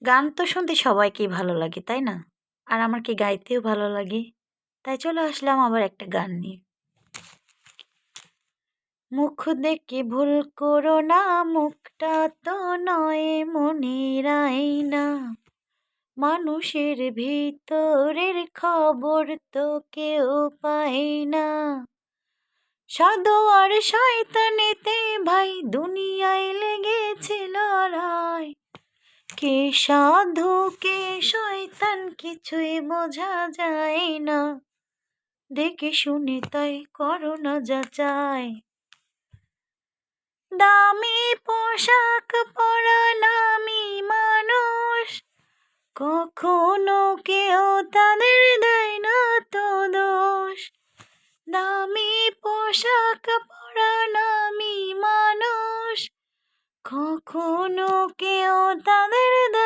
গান তো শুনতে সবাইকেই ভালো লাগে, তাই না? আর আমার কি গাইতেও ভালো লাগে। তাই চলে আসলাম আবার একটা গান নিয়ে। মুখ দেখে ভুল করো না, মুখটা তো নয় মনের আয়না। মানুষের ভিতরের খবর তো কেউ পায় না। সাধু আর শয়তানেতে ভাই দুনিয়ায় লেগেছে লড়াই। কে সাধু কে শয়তান কিছুই বোঝা যায় না। দেখে শুনে তাই করো না যাচাই। দামি পোশাক পরা নামি মানুষ, কখনো কেউ তাদের দেয় না তো দোষ। দামি পোশাক পরা নামি মানুষ, কখনো কেউ তাদের দেয়